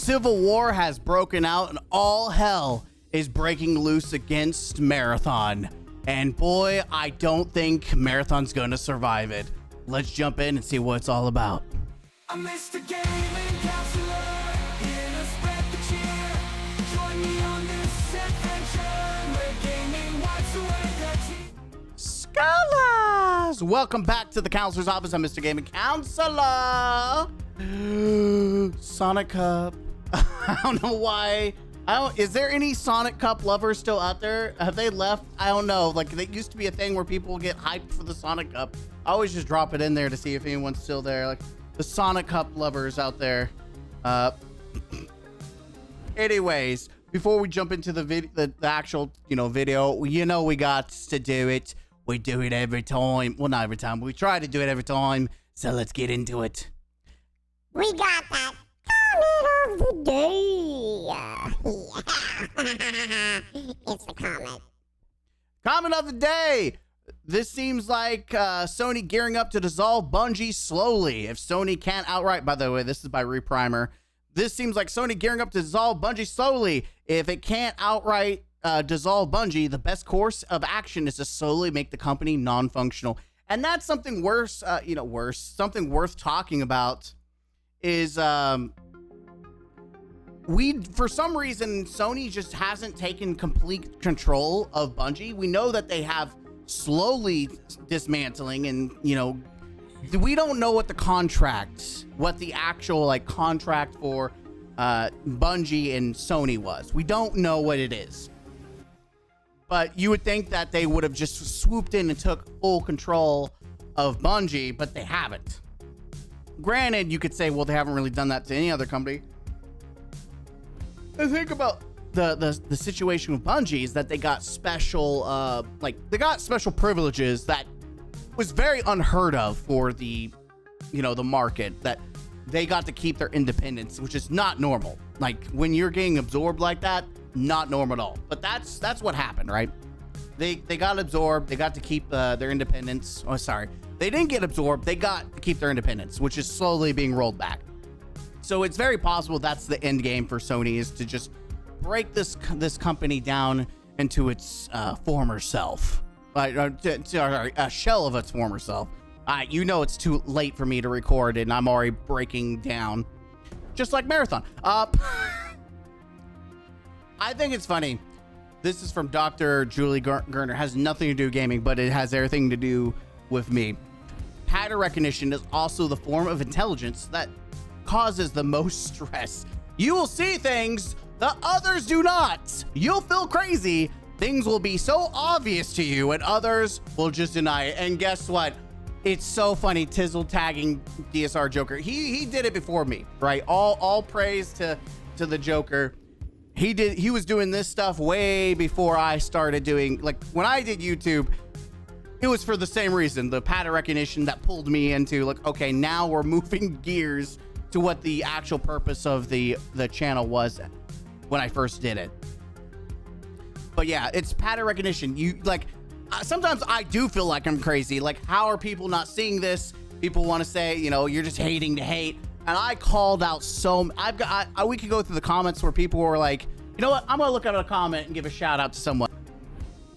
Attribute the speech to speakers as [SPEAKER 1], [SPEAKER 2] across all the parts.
[SPEAKER 1] civil war has broken out and all hell is breaking loose against Marathon. And boy, I don't think Marathon's gonna survive it. Let's jump in and see what it's all about.
[SPEAKER 2] I'm Mr. Gaming Counselor, here to spread the cheer. Join me on this adventure, where gaming wipes away the tears.
[SPEAKER 1] Scholars! Welcome back to the Counselor's Office. I'm Mr. Gaming Counselor. Sonic Cup. I don't know why. Is there any Sonic Cup lovers still out there? Have they left? I don't know. Like, it used to be a thing where people get hyped for the Sonic Cup. I always just drop it in there to see if anyone's still there. Like, the Sonic Cup lovers out there. Anyways, before we jump into the actual, video, we got to do it. We do it every time. Well, not every time. We try to do it every time. So let's get into it.
[SPEAKER 3] We got that comment of the day. It's the comment.
[SPEAKER 1] Comment of the day. This seems like Sony gearing up to dissolve Bungie slowly. If Sony can't outright, by the way, this is by Reprimer. This seems like Sony gearing up to dissolve Bungie slowly. If it can't outright dissolve Bungie, the best course of action is to slowly make the company non-functional. And that's something worse, something worth talking about is for some reason, Sony just hasn't taken complete control of Bungie. We know that they have slowly dismantling and, we don't know what the actual contract for Bungie and Sony was. We don't know what it is. But you would think that they would have just swooped in and took full control of Bungie, but they haven't. Granted, you could say, well, they haven't really done that to any other company. And think about the situation with Bungie is that they got special, special privileges that was very unheard of for the market, that they got to keep their independence, which is not normal. Like, when you're getting absorbed like that, not normal at all. But that's what happened, right? They got absorbed. They got to keep their independence. Oh, sorry. They didn't get absorbed. They got to keep their independence, which is slowly being rolled back. So it's very possible that's the end game for Sony, is to just break this company down into its former self. A shell of its former self. It's too late for me to record, and I'm already breaking down. Just like Marathon. I think it's funny. This is from Dr. Julie Gerner. Has nothing to do with gaming, but it has everything to do with me. Pattern recognition is also the form of intelligence that causes the most stress. You will see things that others do not. You'll feel crazy. Things will be so obvious to you, and others will just deny it. And guess what? It's so funny. Tizzle tagging DSR Joker. He did it before me, right? All praise to the Joker. He was doing this stuff way before I started doing, when I did YouTube, it was for the same reason, the pattern recognition that pulled me into okay, now we're moving gears to what the actual purpose of the channel was when I first did it. But yeah, it's pattern recognition. Sometimes I do feel like I'm crazy. How are people not seeing this? People want to say, you're just hating to hate. And I called out we could go through the comments where people were like, you know what? I'm going to look at a comment and give a shout out to someone.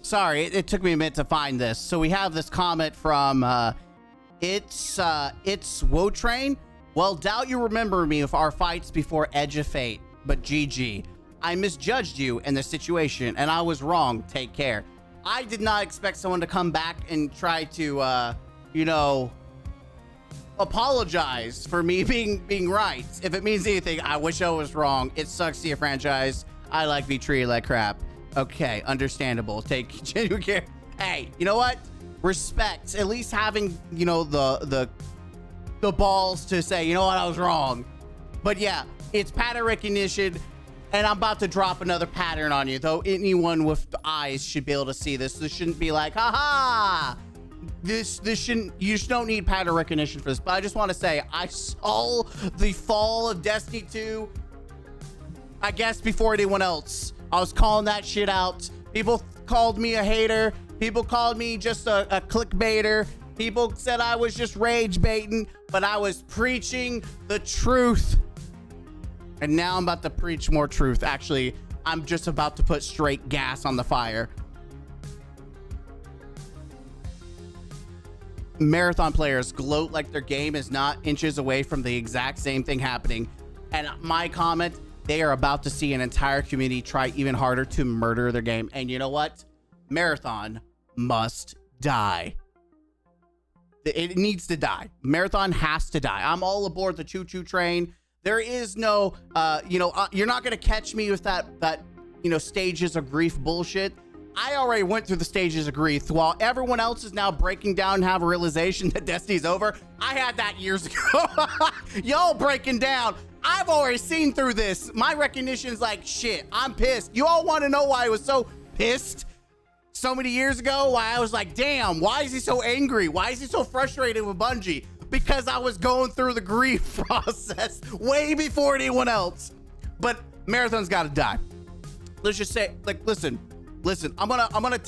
[SPEAKER 1] Sorry, it took me a minute to find this. So we have this comment from it's Wotrain. Well, doubt you remember me of our fights before Edge of Fate, but GG. I misjudged you in this situation, and I was wrong. Take care. I did not expect someone to come back and try to, apologize for me being right. If it means anything, I wish I was wrong. It sucks to see a franchise. I like be treated like crap. Okay, understandable. Take genuine care. Hey, you know what? Respect. At least having, the balls to say, you know what, I was wrong. But yeah, it's pattern recognition, and I'm about to drop another pattern on you, though anyone with eyes should be able to see this. This shouldn't be like, haha. This shouldn't, you just don't need pattern recognition for this. But I just want to say, I saw the fall of Destiny 2, I guess, before anyone else. I was calling that shit out. People called me a hater. People called me just a clickbaiter. People said I was just rage baiting, but I was preaching the truth. And now I'm about to preach more truth. Actually, I'm just about to put straight gas on the fire. Marathon players gloat like their game is not inches away from the exact same thing happening. And my comment, they are about to see an entire community try even harder to murder their game. And you know what? Marathon must die. It needs to die. Marathon has to die. I'm all aboard the choo-choo train. There is no, you're not going to catch me with that, stages of grief bullshit. I already went through the stages of grief while everyone else is now breaking down and have a realization that Destiny's over. I had that years ago. Y'all breaking down. I've already seen through this. My recognition's like, shit, I'm pissed. You all want to know why I was so pissed so many years ago? Why I was like, damn, why is he so angry? Why is he so frustrated with Bungie? Because I was going through the grief process way before anyone else. But Marathon's got to die. Let's just say, like, listen, I'm gonna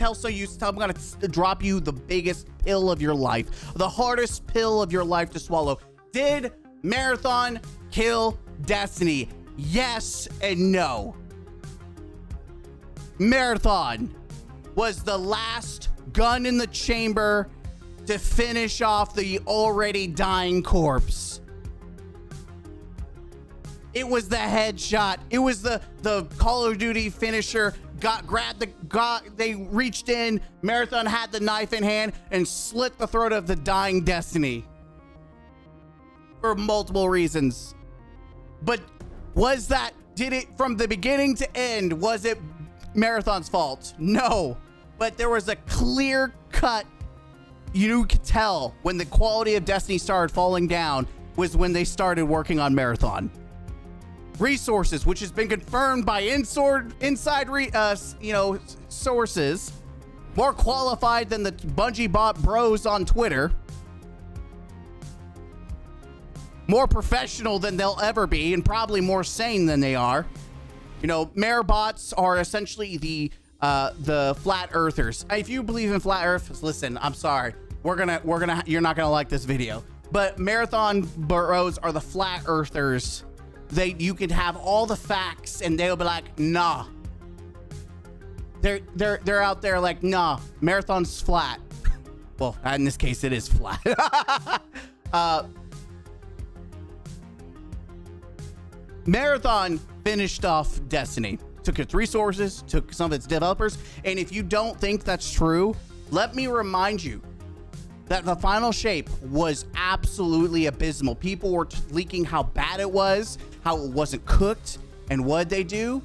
[SPEAKER 1] drop you the biggest pill of your life, the hardest pill of your life to swallow. Did Marathon kill Destiny? Yes and no. Marathon was the last gun in the chamber to finish off the already dying corpse. It was the headshot. It was the Call of Duty finisher. They reached in, Marathon had the knife in hand and slit the throat of the dying Destiny. For multiple reasons. But did it from the beginning to end, was it Marathon's fault? No. But there was a clear cut, you could tell when the quality of Destiny started falling down was when they started working on Marathon. Resources, which has been confirmed by inside sources, more qualified than the Bungie bot bros on Twitter, more professional than they'll ever be, and probably more sane than they are. Mare bots are essentially the flat earthers. If you believe in flat earth, listen, I'm sorry, you're not gonna like this video, but Marathon bros are the flat earthers. You could have all the facts and they'll be like, nah. They're out there like, nah, Marathon's flat. Well, in this case, it is flat. Marathon finished off Destiny. Took its resources, took some of its developers. And if you don't think that's true, let me remind you that the final shape was absolutely abysmal. People were leaking how bad it was, how it wasn't cooked, and what did they do?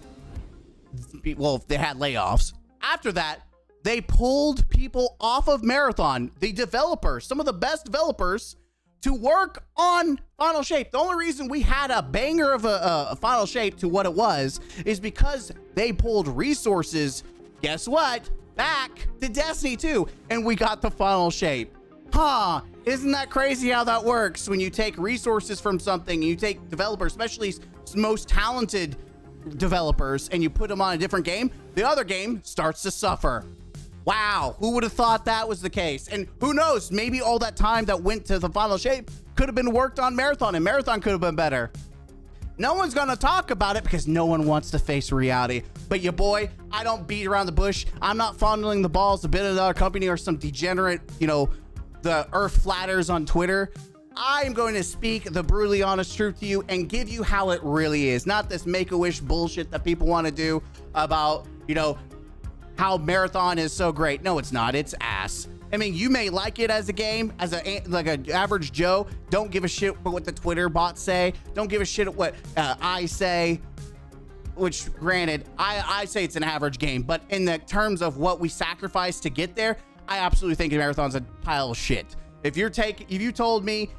[SPEAKER 1] Well, they had layoffs. After that, they pulled people off of Marathon, the developers, some of the best developers, to work on Final Shape. The only reason we had a banger of a Final Shape to what it was is because they pulled resources, guess what? Back to Destiny 2, and we got the Final Shape. Huh, isn't that crazy how that works? When you take resources from something, you take developers, especially most talented developers, and you put them on a different game, the other game starts to suffer. Wow, who would have thought that was the case? And who knows, maybe all that time that went to the Final Shape could have been worked on Marathon, and Marathon could have been better. No one's gonna talk about it because no one wants to face reality. But your boy, I don't beat around the bush. I'm not fondling the balls to bit another company or some degenerate, the earth flatters on Twitter. I am going to speak the brutally honest truth to you and give you how it really is. Not this make-a-wish bullshit that people want to do about, how Marathon is so great. No, it's not. It's ass. I mean, you may like it as a game, as an average Joe. Don't give a shit what the Twitter bots say. Don't give a shit what I say. Which, granted, I say it's an average game, but in the terms of what we sacrifice to get there, I absolutely think Marathon's a pile of shit. If you told me,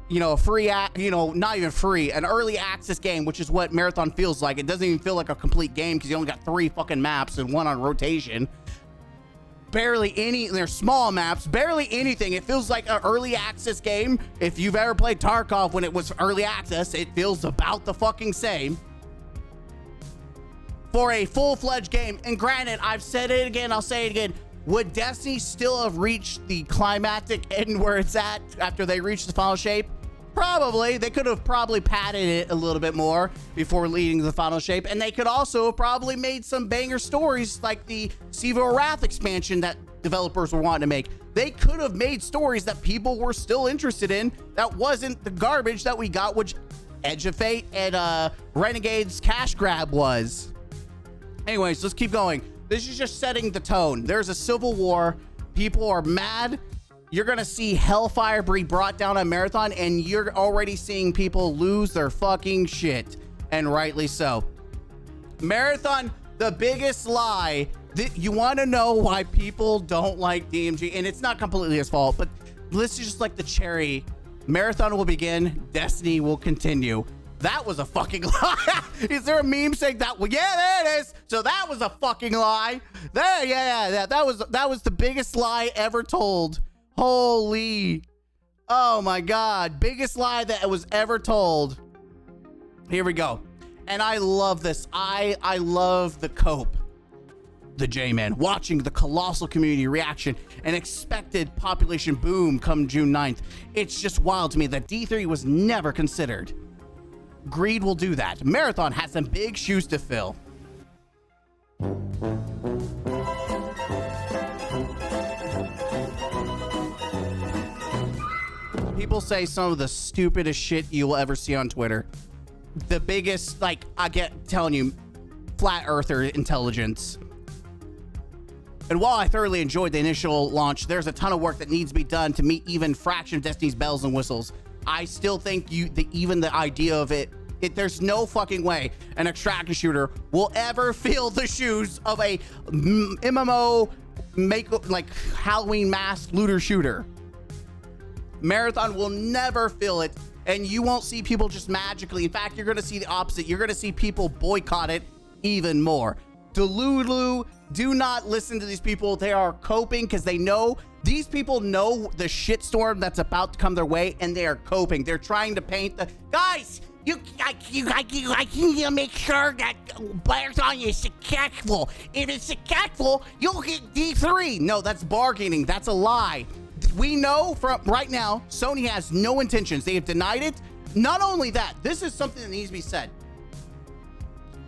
[SPEAKER 1] a free, not even free, an early access game, which is what Marathon feels like. It doesn't even feel like a complete game because you only got 3 fucking maps and 1 on rotation. Barely any, they're small maps, barely anything. It feels like an early access game. If you've ever played Tarkov when it was early access, it feels about the fucking same. For a full-fledged game, and granted, I've said it again, I'll say it again, would Destiny still have reached the climactic end where it's at after they reached the Final Shape? Probably. They could have probably padded it a little bit more before leading to the final shape. And they could also have probably made some banger stories like the Siva Wrath expansion that developers were wanting to make. They could have made stories that people were still interested in that wasn't the garbage that we got, which Edge of Fate and Renegade's cash grab was. Anyways, let's keep going. This is just setting the tone. There's a civil war. People are mad. You're going to see hellfire be brought down on Marathon, and you're already seeing people lose their fucking shit, and rightly so. Marathon, the biggest lie. You want to know why people don't like DMG, and it's not completely his fault, but this is just like the cherry. Marathon will begin, Destiny will continue. That was a fucking lie. Is there a meme saying that? Well, yeah, there it is. So that was a fucking lie. There, yeah, that was the biggest lie ever told. Holy, oh my God, biggest lie that was ever told. Here we go. And I love this. I love the cope. The J-Man, watching the colossal community reaction and expected population boom come June 9th. It's just wild to me that D3 was never considered. Greed will do that. Marathon has some big shoes to fill. People say some of the stupidest shit you will ever see on Twitter. The biggest, like, I get telling you, flat earther intelligence. And while I thoroughly enjoyed the initial launch, there's a ton of work that needs to be done to meet even fraction of Destiny's bells and whistles. I still think even the idea of there's no fucking way an extraction shooter will ever fill the shoes of a MMO like Halloween masked looter shooter. Marathon will never fill it, and you won't see people just magically. In fact, you're going to see the opposite. You're going to see people boycott it even more. Delulu, do not listen to these people. They are coping because these people know the shitstorm that's about to come their way, and they are coping. They're trying to paint the guys. I need to make sure that Marathon is successful. If it's successful, you'll get D3. No, that's bargaining. That's a lie. We know from right now, Sony has no intentions. They have denied it. Not only that, this is something that needs to be said.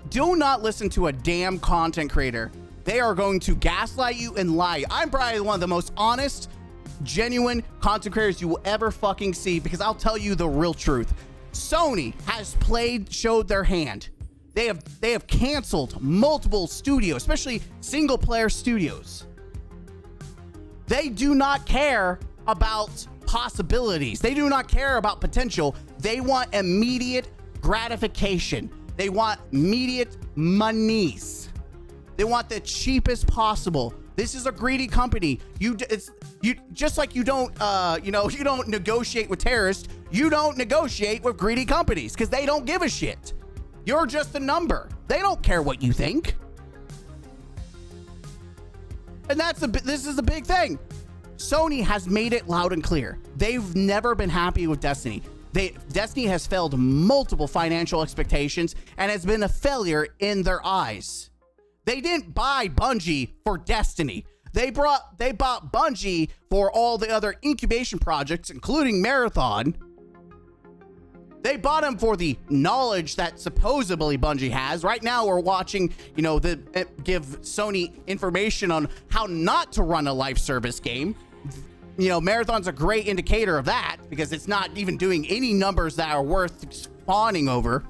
[SPEAKER 1] Do not listen to a damn content creator. They are going to gaslight you and lie. I'm probably one of the most honest, genuine content creators you will ever fucking see, because I'll tell you the real truth. Sony has showed their hand. They have canceled multiple studios, especially single player studios. They do not care about possibilities. They do not care about potential. They want immediate gratification. They want immediate monies. They want the cheapest possible. This is a greedy company. You just like you don't you don't negotiate with terrorists. You don't negotiate with greedy companies because they don't give a shit. You're just a number. They don't care what you think. And this is the big thing. Sony has made it loud and clear. They've never been happy with Destiny. Destiny has failed multiple financial expectations and has been a failure in their eyes. They didn't buy Bungie for Destiny. They bought Bungie for all the other incubation projects, including Marathon. They bought them for the knowledge that supposedly Bungie has. Right now, we're watching, give Sony information on how not to run a live service game. Marathon's a great indicator of that because it's not even doing any numbers that are worth fawning over.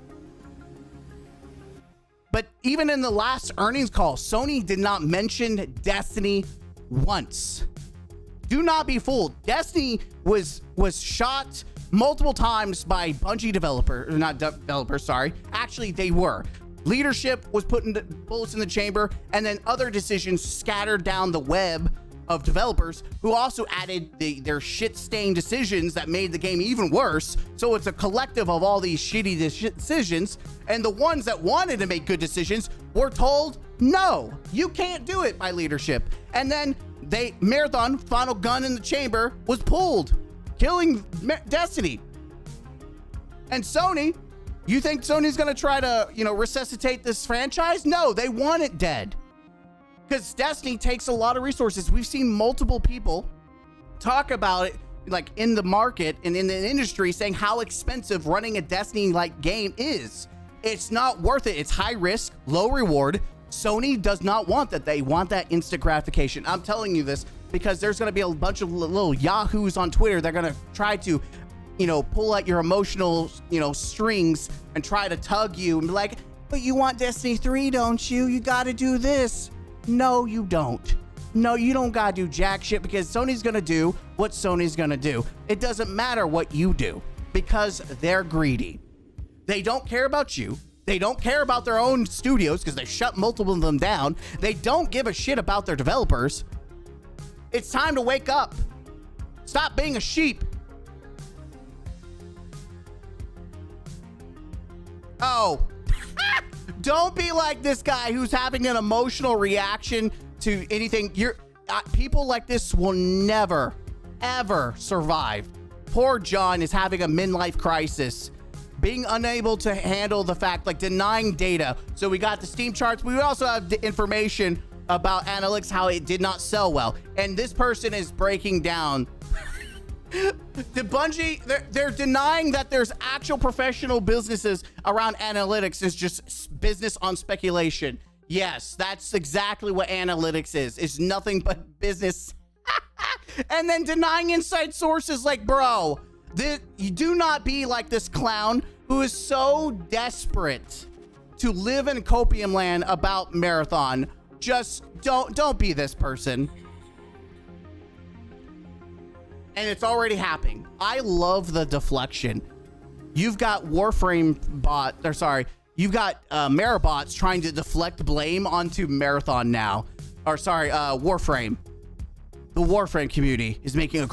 [SPEAKER 1] But even in the last earnings call, Sony did not mention Destiny once. Do not be fooled. Destiny was shot multiple times by Bungie developers, sorry. Actually, they were. Leadership was putting bullets in the chamber, and then other decisions scattered down the web of developers who also added their shit-stained decisions that made the game even worse. So it's a collective of all these shitty decisions, and the ones that wanted to make good decisions were told, no, you can't do it by leadership. And then Marathon, final gun in the chamber, was pulled, killing Destiny. And Sony, you think Sony's gonna try to, resuscitate this franchise? No, they want it dead. Because Destiny takes a lot of resources. We've seen multiple people talk about it like in the market and in the industry saying how expensive running a Destiny-like game is. It's not worth it. It's high risk, low reward. Sony does not want that. They want that instant gratification. I'm telling you this because there's going to be a bunch of little yahoos on Twitter. They're going to try to, pull out your emotional, strings and try to tug you and be like, but you want Destiny 3, don't you? You got to do this. No, you don't. No, you don't got to do jack shit because Sony's going to do what Sony's going to do. It doesn't matter what you do because they're greedy. They don't care about you. They don't care about their own studios because they shut multiple of them down. They don't give a shit about their developers. It's time to wake up. Stop being a sheep. Oh, don't be like this guy who's having an emotional reaction to anything. People like this will never, ever survive. Poor John is having a midlife crisis, being unable to handle the fact, like denying data. So we got the Steam charts. We also have the information about analytics, how it did not sell well. And this person is breaking down. The Bungie, they're denying that there's actual professional businesses around analytics. Is just business on speculation. Yes, that's exactly what analytics is. It's nothing but business. And then denying inside sources, like, bro, you do not be like this clown who is so desperate to live in copium land about Marathon. Just don't be this person. And it's already happening. I love the deflection. You've got you've got Marabots trying to deflect blame onto Marathon now. Warframe. The Warframe community is making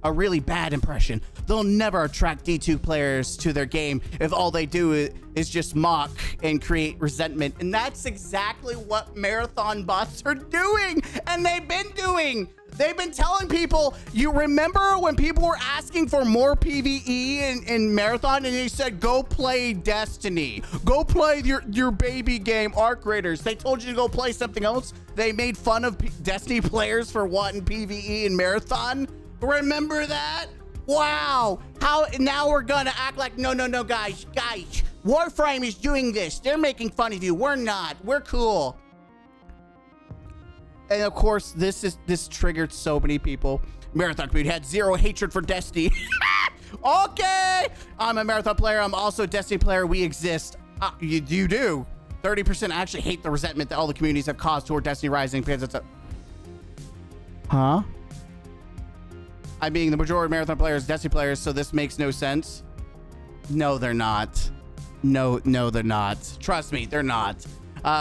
[SPEAKER 1] a really bad impression. They'll never attract D2 players to their game if all they do is just mock and create resentment. And that's exactly what Marathon bots are doing. And they've been doing. They've been telling people, you remember when people were asking for more PvE in Marathon and they said, go play Destiny. Go play your baby game, Arc Raiders. They told you to go play something else. They made fun of Destiny players for wanting PvE in Marathon. Remember that? Wow. How now we're gonna act like no, guys. Warframe is doing this. They're making fun of you. We're not. We're cool. And of course, this triggered so many people. Marathon community had zero hatred for Destiny. Okay, I'm a Marathon player. I'm also a Destiny player. We exist. You do. 30% actually hate the resentment that all the communities have caused toward Destiny Rising because it's a. Huh? I mean, the majority of Marathon players, Destiny players, so this makes no sense. No, they're not. No, they're not. Trust me, they're not.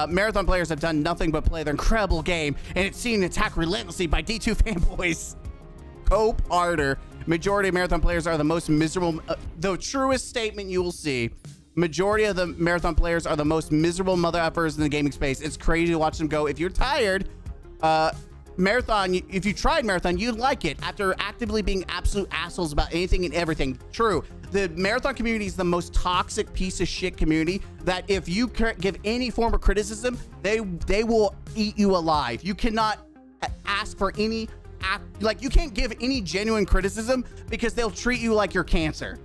[SPEAKER 1] Marathon players have done nothing but play their incredible game, and it's seen attacked relentlessly by D2 fanboys. Cope harder. Majority of Marathon players are the most miserable. The truest statement you will see. Majority of the Marathon players are the most miserable mother effers in the gaming space. It's crazy to watch them go. If you're tired, Marathon, if you tried Marathon, you'd like it after actively being absolute assholes about anything and everything. True. The Marathon community is the most toxic piece of shit community that if you give any form of criticism, they will eat you alive. You cannot ask for any, you can't give any genuine criticism because they'll treat you like you're cancer.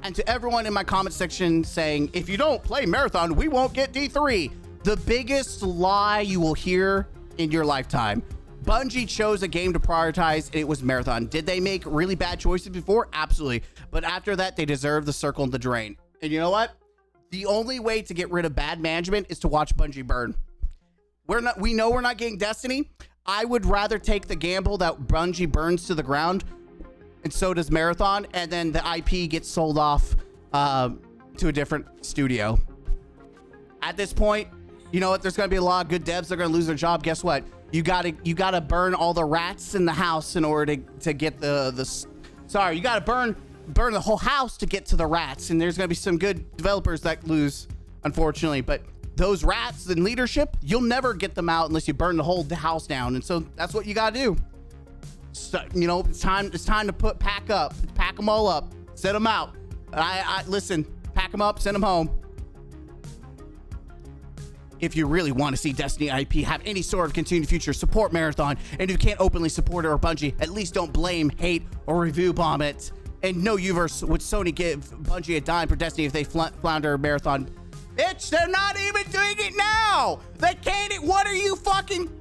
[SPEAKER 1] And to everyone in my comment section saying, if you don't play Marathon, we won't get D3. The biggest lie you will hear in your lifetime. Bungie chose a game to prioritize, and it was Marathon. Did they make really bad choices before? Absolutely. But after that, they deserve the circle and the drain. And you know what? The only way to get rid of bad management is to watch Bungie burn. We know we're not getting Destiny. I would rather take the gamble that Bungie burns to the ground, and so does Marathon, and then the IP gets sold off to a different studio. At this point, you know what? There's going to be a lot of good devs that are going to lose their job. Guess what? You gotta burn all the rats in the house in order to get you gotta burn the whole house to get to the rats. And there's gonna be some good developers that lose, unfortunately. But those rats in leadership, you'll never get them out unless you burn the whole house down. And so that's what you gotta do. So, it's time to pack them all up, set them out. I listen, pack them up, send them home. If you really want to see Destiny IP have any sort of continued future, support Marathon. And if you can't openly support it or Bungie, at least don't blame, hate, or review bomb it. And no universe would Sony give Bungie a dime for Destiny if they flounder Marathon. Bitch, they're not even doing it now. They can't. What are you fucking...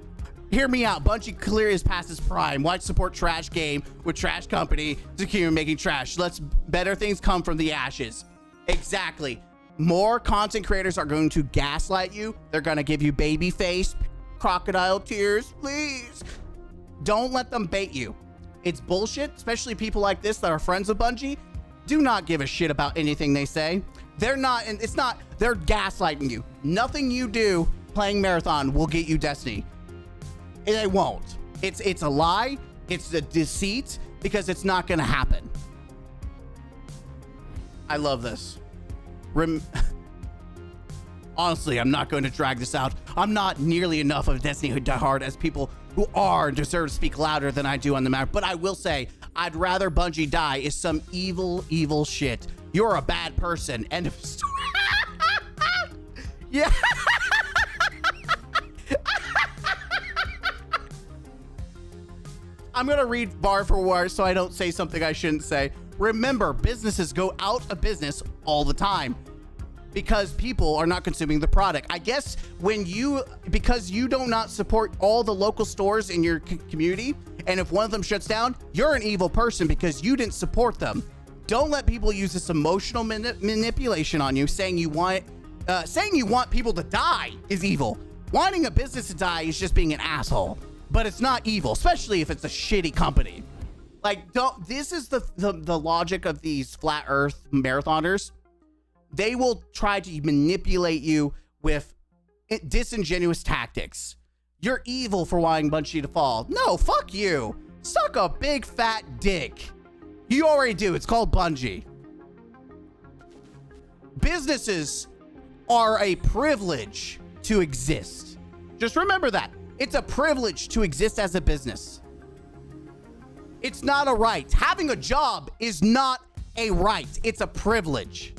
[SPEAKER 1] Hear me out. Bungie clearly is past its prime. Why support trash game with trash company to keep making trash? Let's better things come from the ashes. Exactly. More content creators are going to gaslight you. They're going to give you baby face, crocodile tears, please. Don't let them bait you. It's bullshit, especially people like this that are friends with Bungie. Do not give a shit about anything they say. They're not, and it's not, they're gaslighting you. Nothing you do playing Marathon will get you Destiny. It won't. It's a lie. It's a deceit because it's not going to happen. I love this. Honestly, I'm not going to drag this out. I'm not nearly enough of a Destiny diehard as people who are and deserve to speak louder than I do on the matter. But I will say, I'd rather Bungie die is some evil, evil shit. You're a bad person. End of story. Yeah. I'm going to read bar for bar so I don't say something I shouldn't say. Remember, businesses go out of business all the time because people are not consuming the product. I guess because you do not support all the local stores in your community, and if one of them shuts down, you're an evil person because you didn't support them. Don't let people use this emotional manipulation on you, saying you want people to die is evil. Wanting a business to die is just being an asshole, but it's not evil, especially if it's a shitty company. Like, this is the logic of these flat earth marathoners. They will try to manipulate you with disingenuous tactics. You're evil for wanting Bungie to fall. No, fuck you. Suck a big fat dick. You already do. It's called Bungie. Businesses are a privilege to exist. Just remember that. It's a privilege to exist as a business. It's not a right. Having a job is not a right. It's a privilege.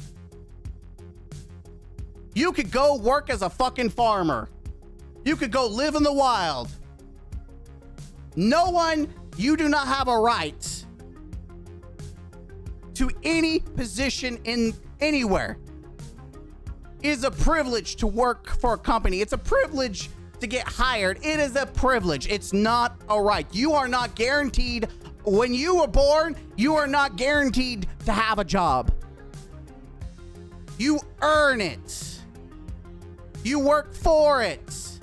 [SPEAKER 1] You could go work as a fucking farmer. You could go live in the wild. You do not have a right to any position in anywhere. It is a privilege to work for a company. It's a privilege to get hired. It is a privilege. It's not a right. You are not guaranteed. When you were born, you are not guaranteed to have a job. You earn it. You work for it.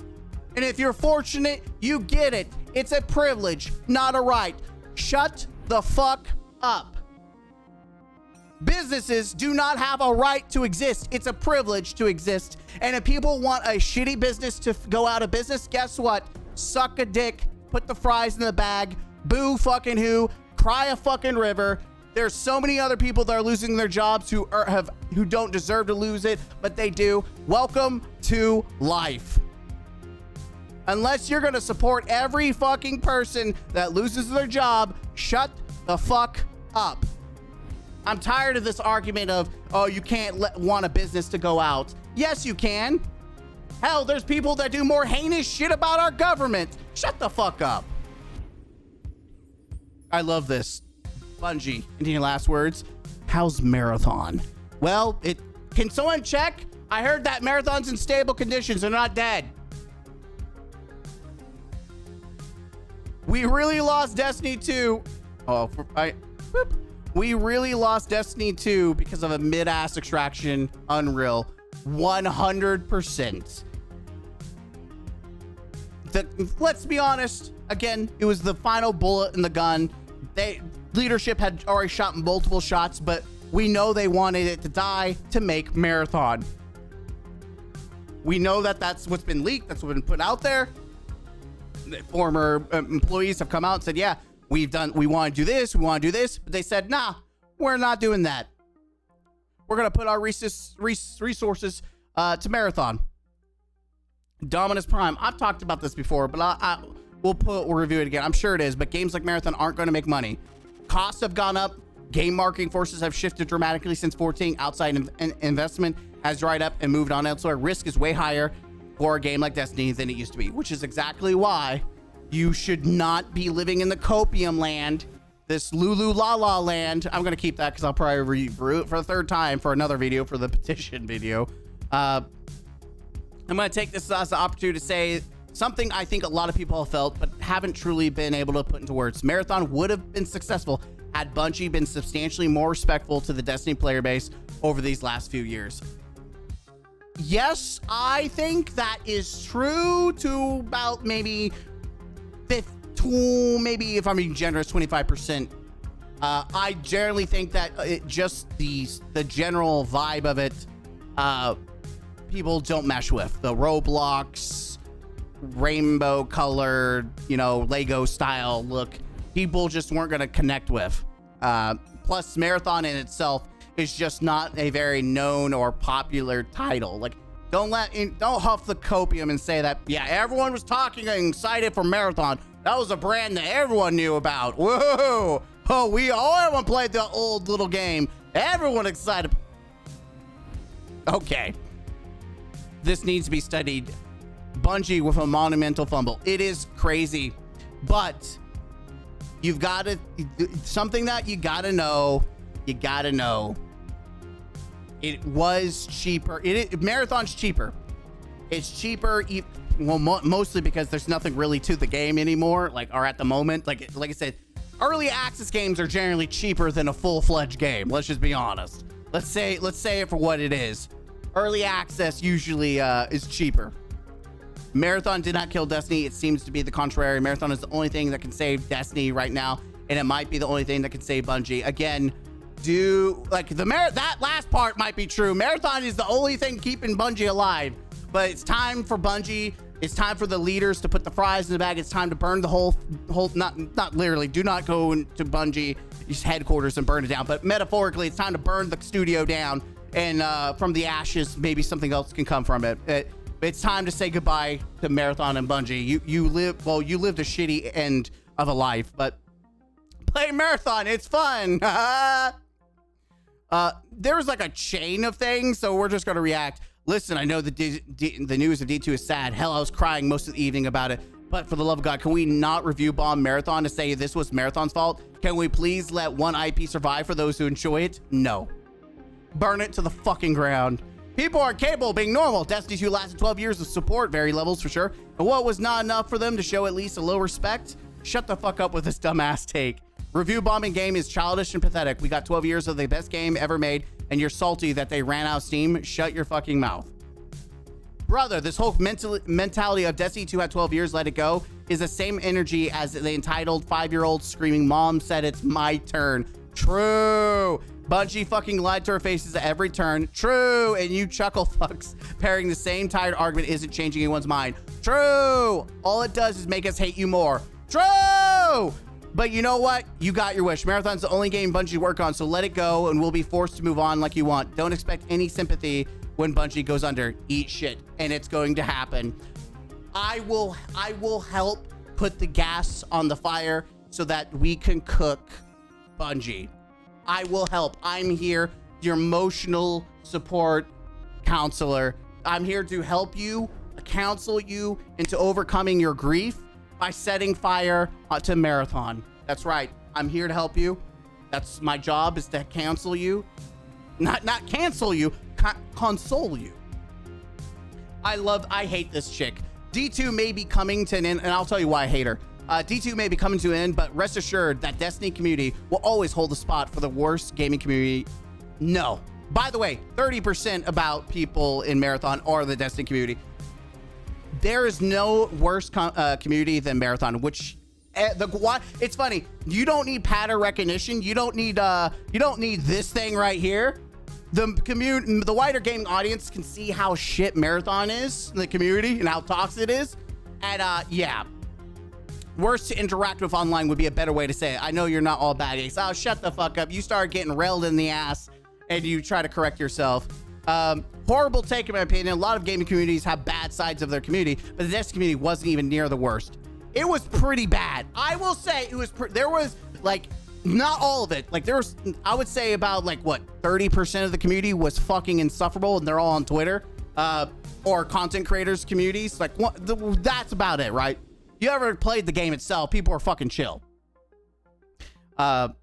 [SPEAKER 1] And if you're fortunate, you get it. It's a privilege, not a right. Shut the fuck up. Businesses do not have a right to exist. It's a privilege to exist. And if people want a shitty business to go out of business, guess what? Suck a dick, put the fries in the bag, boo fucking who, cry a fucking river. There's so many other people that are losing their jobs who don't deserve to lose it, but they do. Welcome to life. Unless you're gonna support every fucking person that loses their job, shut the fuck up. I'm tired of this argument of, oh, you can't want a business to go out. Yes, you can. Hell, there's people that do more heinous shit about our government. Shut the fuck up. I love this. Bungie, any last words? How's Marathon? Well, can someone check? I heard that Marathon's in stable conditions. They're not dead. We really lost Destiny 2. We really lost Destiny 2 because of a mid-ass extraction. Unreal. 100%. Let's be honest. Again, it was the final bullet in the gun. Leadership had already shot multiple shots, but we know they wanted it to die to make Marathon. We know that that's what's been leaked. That's what's been put out there. The former employees have come out and said, yeah, we want to do this. We want to do this. But they said, nah, we're not doing that. We're going to put our resources to Marathon. Dominus Prime. I've talked about this before, but we'll review it again. I'm sure it is, but games like Marathon aren't going to make money. Costs have gone up. Game marketing forces have shifted dramatically since 14. Outside investment has dried up and moved on elsewhere. Risk is way higher. for a game like Destiny than it used to be, which is exactly why you should not be living in the copium land, this Lulu La La land. I'm going to keep that because I'll probably review it for the third time for another video, for the petition video. I'm going to take this as an opportunity to say something I think a lot of people have felt, but haven't truly been able to put into words. Marathon would have been successful had Bungie been substantially more respectful to the Destiny player base over these last few years. Yes, I think that is true to about maybe 15, maybe if I'm being generous, 25%. I generally think that just the general vibe of it, people don't mesh with. The Roblox, rainbow colored, Lego style look, people just weren't going to connect with. Plus, Marathon in itself is just not a very known or popular title. Like, don't huff the copium and say that, yeah, everyone was talking and excited for Marathon. That was a brand that everyone knew about. Whoa! Oh, everyone played the old little game. Everyone excited. Okay. This needs to be studied. Bungie with a monumental fumble. It is crazy, but you've got to, something that you got to know. It was cheaper. Marathon's cheaper. It's cheaper. Well, mostly because there's nothing really to the game anymore. Or at the moment, like I said, early access games are generally cheaper than a full-fledged game. Let's just be honest. Let's say it for what it is. Early access usually is cheaper. Marathon did not kill Destiny. It seems to be the contrary. Marathon is the only thing that can save Destiny right now, and it might be the only thing that can save Bungie. Again, that last part might be true. Marathon is the only thing keeping Bungie alive, but it's time for Bungie. It's time for the leaders to put the fries in the bag. It's time to burn the whole not literally. Do not go into Bungie's headquarters and burn it down, but metaphorically, it's time to burn the studio down, and from the ashes, maybe something else can come from it. It's time to say goodbye to Marathon and Bungie. You lived a shitty end of a life, but play Marathon. It's fun. There's like a chain of things, so we're just going to react. Listen, I know the news of D2 is sad. Hell, I was crying most of the evening about it. But for the love of God, can we not review bomb Marathon to say this was Marathon's fault? Can we please let one IP survive for those who enjoy it? No. Burn it to the fucking ground. People are capable of being normal. Destiny 2 lasted 12 years of support, very levels for sure. And what was not enough for them to show at least a little respect? Shut the fuck up with this dumbass take. Review bombing game is childish and pathetic. We got 12 years of the best game ever made, and you're salty that they ran out of steam. Shut your fucking mouth. Brother, this whole mentality of Destiny 2 had 12 years, let it go, is the same energy as the entitled 5-year-old screaming, "Mom said it's my turn." True. Bungie fucking lied to our faces at every turn. True. And you chuckle fucks pairing the same tired argument isn't changing anyone's mind. True. All it does is make us hate you more. True. But you know what? You got your wish. Marathon's the only game Bungie work on, so let it go and we'll be forced to move on like you want. Don't expect any sympathy when Bungie goes under. Eat shit. And it's going to happen. I will help put the gas on the fire so that we can cook Bungie. I will help. I'm here, your emotional support counselor. I'm here to help you, counsel you into overcoming your grief by setting fire to Marathon. That's right. I'm here to help you. That's my job, is to counsel you. Not cancel you, console you. I hate this chick. D2 may be coming to an end, and I'll tell you why I hate her. D2 may be coming to an end, but rest assured that Destiny community will always hold the spot for the worst gaming community. No. By the way, 30% about people in Marathon are the Destiny community. There is no worse community than Marathon, which it's funny. You don't need pattern recognition. You don't need this thing right here. The wider gaming audience can see how shit Marathon is in the community and how toxic it is. And yeah. Worse to interact with online would be a better way to say it. I know you're not all bad eggs. Oh, shut the fuck up. You start getting railed in the ass and you try to correct yourself. Horrible take in my opinion. A lot of gaming communities have bad sides of their community, but the Destiny community wasn't even near the worst. It was pretty bad. I will say it was, there was like, not all of it. Like there was, I would say about like what, 30% of the community was fucking insufferable and they're all on Twitter. or content creators communities. Like that's about it, right? You ever played the game itself, people are fucking chill. The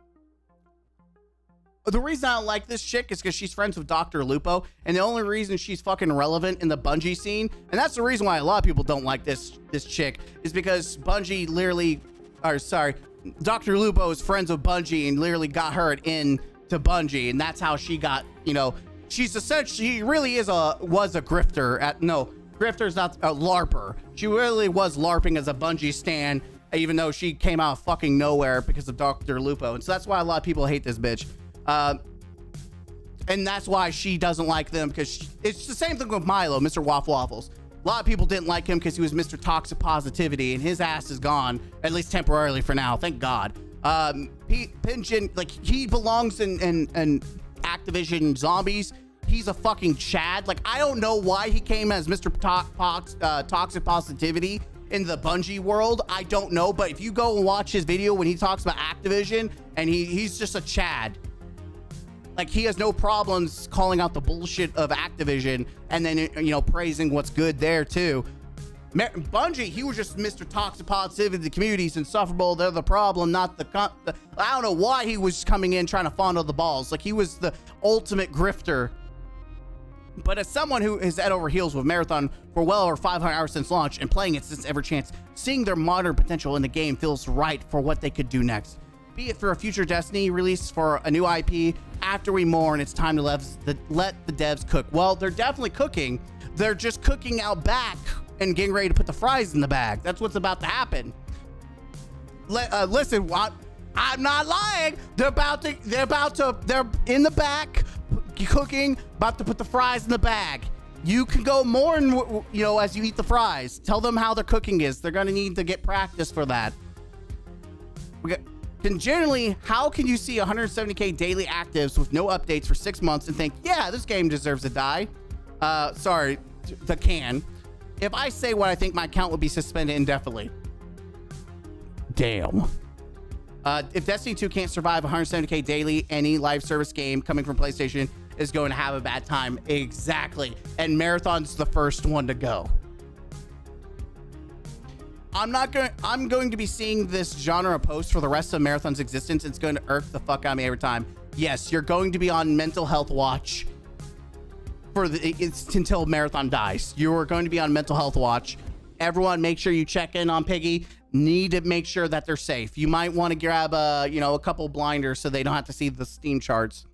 [SPEAKER 1] reason I don't like this chick is because she's friends with Dr. Lupo, and the only reason she's fucking relevant in the Bungie scene, and that's the reason why a lot of people don't like this chick, is because Bungie literally, or sorry, Dr. Lupo is friends with Bungie and literally got her in to Bungie, and that's how she got, you know, she's essentially, she really was a grifter grifter's not a LARPer. She really was LARPing as a Bungie stan, even though she came out of fucking nowhere because of Dr. Lupo, and so that's why a lot of people hate this bitch. And that's why she doesn't like them, because it's the same thing with Milo, Mr. Waffles. A lot of people didn't like him because he was Mr. Toxic Positivity, and his ass is gone, at least temporarily for now, thank God. Pigeon, like, he belongs in Activision Zombies. He's a fucking Chad. Like, I don't know why he came as Mr. Toxic Positivity in the Bungie world. I don't know, but if you go and watch his video when he talks about Activision, and he's just a Chad. Like, he has no problems calling out the bullshit of Activision and then, you know, praising what's good there too. Bungie, he was just Mr. Toxic Positivity. The community's insufferable. They're the problem, not the I don't know why he was coming in trying to fondle the balls. Like, he was the ultimate grifter. But as someone who is head over heels with Marathon for well over 500 hours since launch and playing it since every chance, seeing their modern potential in the game feels right for what they could do next. Be it for a future Destiny release for a new IP, after we mourn, it's time to let the devs cook. Well, they're definitely cooking. They're just cooking out back and getting ready to put the fries in the bag. That's what's about to happen. Listen, I'm not lying. They're in the back cooking, about to put the fries in the bag. You can go more, you know, as you eat the fries. Tell them how their cooking is. They're going to need to get practice for that. Generally, how can you see 170k daily actives with no updates for 6 months and think, yeah, this game deserves to die? Sorry, the can. If I say what I think, my account would be suspended indefinitely. Damn. If Destiny 2 can't survive 170k daily, any live service game coming from PlayStation is going to have a bad time. Exactly. And Marathon's the first one to go. I'm going to be seeing this genre of post for the rest of Marathon's existence. It's going to irk the fuck out of me every time. Yes, you're going to be on mental health watch until Marathon dies. You are going to be on mental health watch. Everyone, make sure you check in on Piggy. Need to make sure that they're safe. You might want to grab a couple blinders so they don't have to see the Steam charts.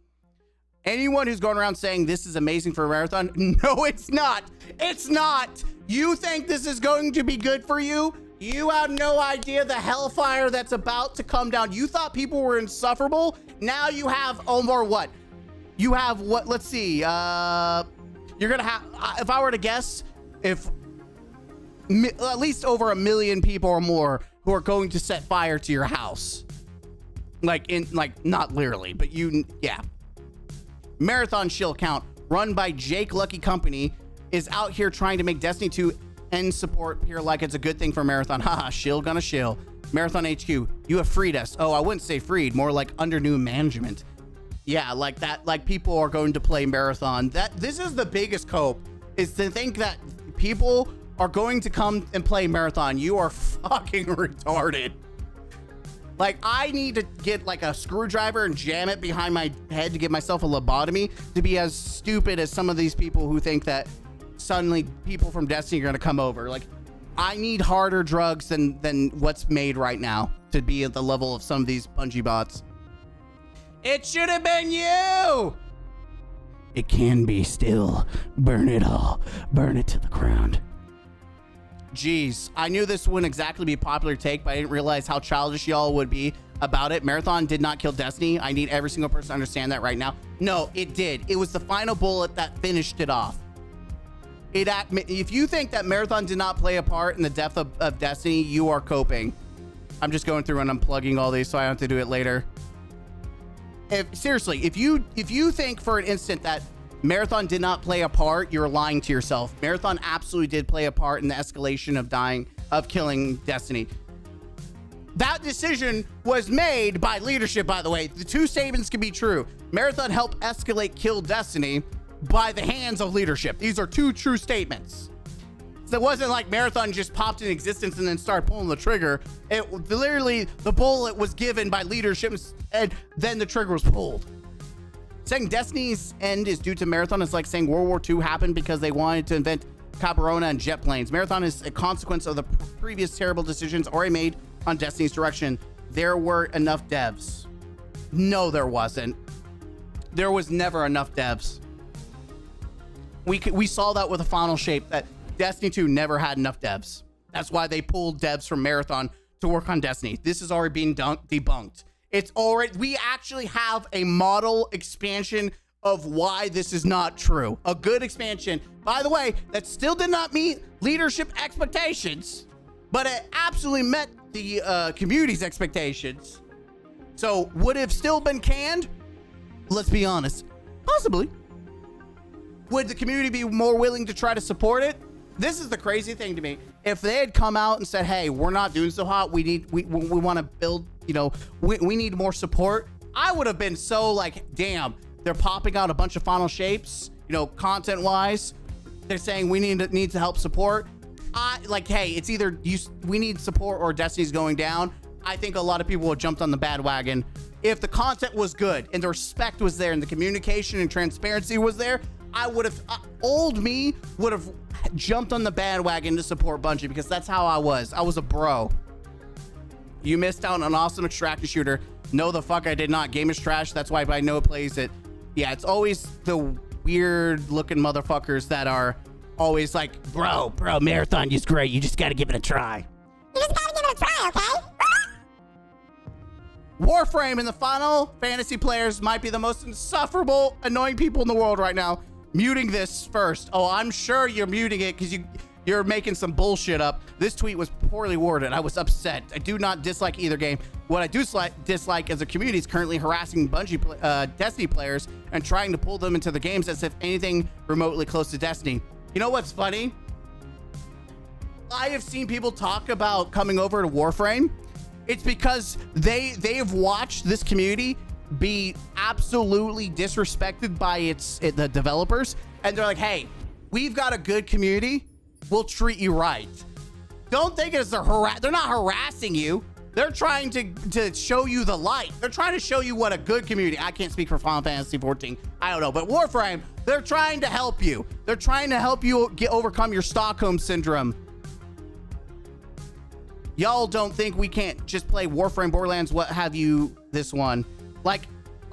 [SPEAKER 1] Anyone who's going around saying this is amazing for a Marathon, no, it's not. It's not. You think this is going to be good for you? You have no idea the hellfire that's about to come down. You thought people were insufferable. Now you have over what? You have what? Let's see. You're going to have, if I were to guess, if at least over 1 million people or more who are going to set fire to your house. Like, not literally, but yeah. Marathon shill count run by Jake Lucky Company is out here trying to make Destiny 2 end support appear like it's a good thing for Marathon. Haha, shill gonna shill. Marathon HQ, you have freed us. Oh, I wouldn't say freed, more like under new management. Yeah, like that, like people are going to play Marathon. This is the biggest cope, is to think that people are going to come and play Marathon. You are fucking retarded. Like, I need to get like a screwdriver and jam it behind my head to give myself a lobotomy to be as stupid as some of these people who think that suddenly people from Destiny are going to come over. Like, I need harder drugs than what's made right now to be at the level of some of these Bungie bots. It should have been you. It can be still. Burn it all. Burn it to the ground. Jeez, I knew this wouldn't exactly be a popular take, but I didn't realize how childish y'all would be about it. Marathon did not kill Destiny. I need every single person to understand that right now. No, it did. It was the final bullet that finished it off. If you think that Marathon did not play a part in the death of Destiny, you are coping. I'm just going through and unplugging all these so I don't have to do it later. Seriously, if you think for an instant that Marathon did not play a part, you're lying to yourself. Marathon absolutely did play a part in the escalation of killing Destiny. That decision was made by leadership, by the way. The two statements can be true. Marathon helped escalate kill Destiny, by the hands of leadership. These are two true statements. So it wasn't like Marathon just popped in existence and then started pulling the trigger. It literally, the bullet was given by leadership and then the trigger was pulled. Saying Destiny's end is due to Marathon is like saying World War II happened because they wanted to invent Caparona and jet planes. Marathon is a consequence of the previous terrible decisions already made on Destiny's direction. There were enough devs. No, there wasn't. There was never enough devs. We saw that with the final shape that Destiny 2 never had enough devs. That's why they pulled devs from Marathon to work on Destiny. This is already being debunked. It's already, we actually have a model expansion of why this is not true. A good expansion, by the way, that still did not meet leadership expectations, but it absolutely met the community's expectations. So would it have still been canned? Let's be honest, possibly. Would the community be more willing to try to support it? This is the crazy thing to me. If they had come out and said, hey, we're not doing so hot, we want to build, you know, we need more support, I would have been so like, damn, they're popping out a bunch of final shapes, you know, content wise. They're saying we need to help support. Like, hey, it's either we need support or Destiny's going down. I think a lot of people would have jumped on the bandwagon. If the content was good and the respect was there and the communication and transparency was there, I would have, old me would have jumped on the bandwagon to support Bungie because that's how I was. I was a bro. You missed out on an awesome extraction shooter. No, the fuck I did not. Game is trash. That's why I know it plays it. Yeah, it's always the weird looking motherfuckers that are always like, bro, Marathon is great. You just got to give it a try.
[SPEAKER 3] You just gotta give it a try, okay?
[SPEAKER 1] Warframe and the Final Fantasy players might be the most insufferable, annoying people in the world right now. Muting this first. Oh, I'm sure you're muting it because you're making some bullshit up. This tweet was poorly worded. I was upset. I do not dislike either game. What I do dislike is the community is currently harassing Bungie Destiny players and trying to pull them into the games as if anything remotely close to Destiny. You know what's funny? I have seen people talk about coming over to Warframe. It's because they've watched this community be absolutely disrespected by the developers, and they're like, hey, we've got a good community, we'll treat you right. Don't think it's they're not harassing you. They're trying to show you the light. They're trying to show you what a good community. I can't speak for Final Fantasy 14. I don't know, but Warframe, they're trying to help you. They're trying to help you overcome your Stockholm syndrome. Y'all don't think we can't just play Warframe, Borderlands, what have you, this one. Like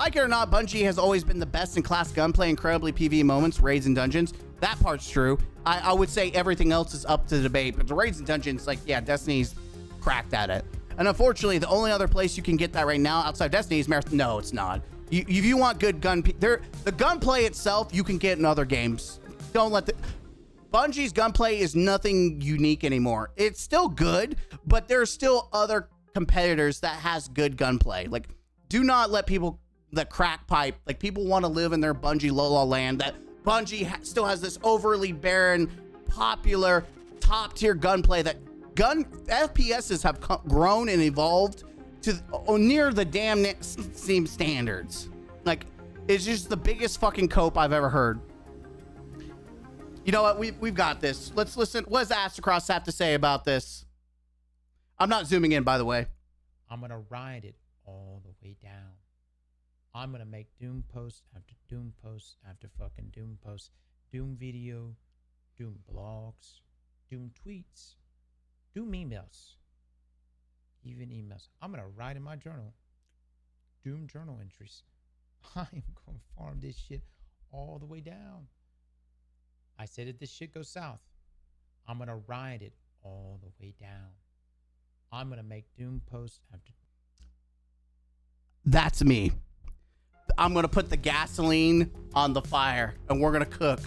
[SPEAKER 1] it or not, Bungie has always been the best in class gunplay, incredibly PvE moments, raids and dungeons. That part's true. I would say everything else is up to debate, but the raids and dungeons, like, yeah, Destiny's cracked at it. And unfortunately, the only other place you can get that right now outside Destiny is Marathon. No, it's not. If you want good the gunplay itself, you can get in other games. Don't let Bungie's gunplay is nothing unique anymore. It's still good, but there's still other competitors that has good gunplay. Like, do not let people that crack pipe, like people want to live in their Bungie la land, that Bungie still has this overly barren, popular, top tier gunplay that FPSs have grown and evolved to near the damn same standards. Like, it's just the biggest fucking cope I've ever heard. You know what? We've got this. Let's listen. What does Astrocross have to say about this? I'm not zooming in, by the way.
[SPEAKER 4] I'm going to ride it all the way down. I'm going to make Doom post after Doom post after fucking Doom post. Doom video, Doom blogs, Doom tweets, Doom emails, even emails. I'm going to write in my journal, Doom journal entries. I am going to farm this shit all the way down. I said if this shit goes south, I'm going to ride it all the way down. I'm going to make Doom post after.
[SPEAKER 1] That's me. I'm going to put the gasoline on the fire and we're going to cook.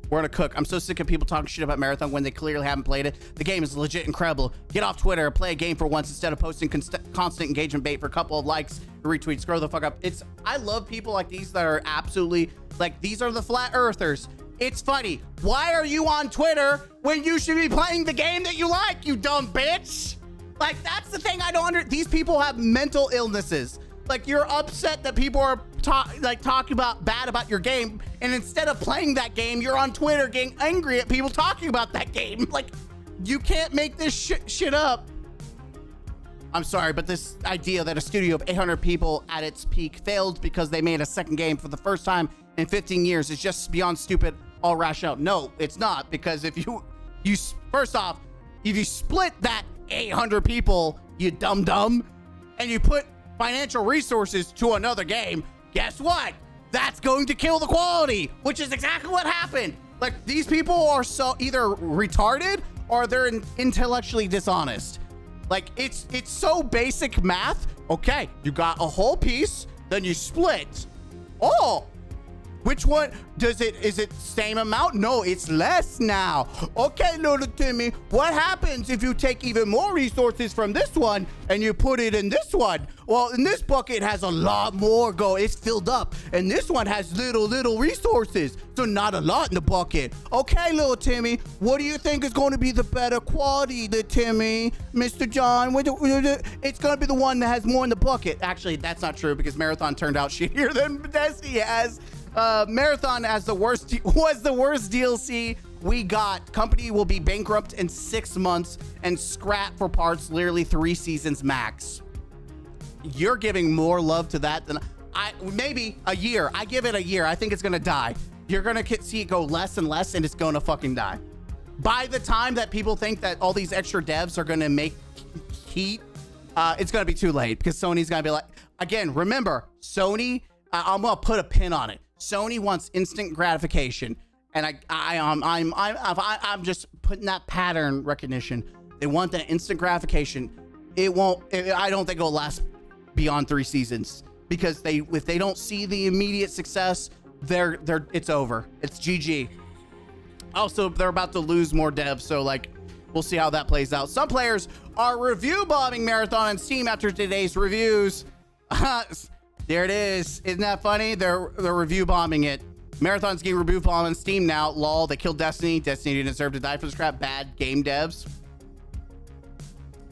[SPEAKER 1] We're going to cook. I'm so sick of people talking shit about Marathon when they clearly haven't played it. The game is legit incredible. Get off Twitter and play a game for once instead of posting constant engagement bait for a couple of likes and retweets. Grow the fuck up. I love people like these that are absolutely like, these are the flat earthers. It's funny. Why are you on Twitter when you should be playing the game that you like, you dumb bitch? Like, that's the thing I don't these people have mental illnesses. Like, you're upset that people are talking about bad about your game, and instead of playing that game, you're on Twitter getting angry at people talking about that game. Like, you can't make this shit up. I'm sorry, but this idea that a studio of 800 people at its peak failed because they made a second game for the first time in 15 years is just beyond stupid, all rational. No, it's not, because if you first off, if you split that 800 people, you dumb, and you put financial resources to another game, guess what? That's going to kill the quality, which is exactly what happened. Like, these people are so either retarded or they're intellectually dishonest. Like, it's so basic math. Okay, you got a whole piece, then you split. Oh, which one is it same amount? No, it's less now. Okay, little Timmy, what happens if you take even more resources from this one and you put it in this one? Well, in this bucket has a lot more it's filled up, and this one has little resources, so not a lot in the bucket. Okay, little Timmy, what do you think is going to be the better quality, little Timmy? Mr. John, it's going to be the one that has more in the bucket. Actually, that's not true, because Marathon turned out shittier than Destiny has. Marathon was the worst DLC we got. Company will be bankrupt in 6 months and scrap for parts literally 3 seasons max. You're giving more love to that than maybe a year. I give it a year. I think it's gonna die. You're gonna see it go less and less, and it's gonna fucking die. By the time that people think that all these extra devs are gonna make heat, it's gonna be too late, because Sony's gonna be like, again, remember, Sony, I'm gonna put a pin on it. Sony wants instant gratification, and I'm just putting that pattern recognition. They want that instant gratification. I don't think it'll last beyond 3 seasons, because if they don't see the immediate success, it's over. It's GG. Also, they're about to lose more devs, so like, we'll see how that plays out. Some players are review bombing Marathon on Steam after today's reviews. There it is. Isn't that funny? They're review bombing it. Marathon's getting review bomb on Steam now. Lol, they killed Destiny. Destiny didn't deserve to die for this crap. Bad game devs.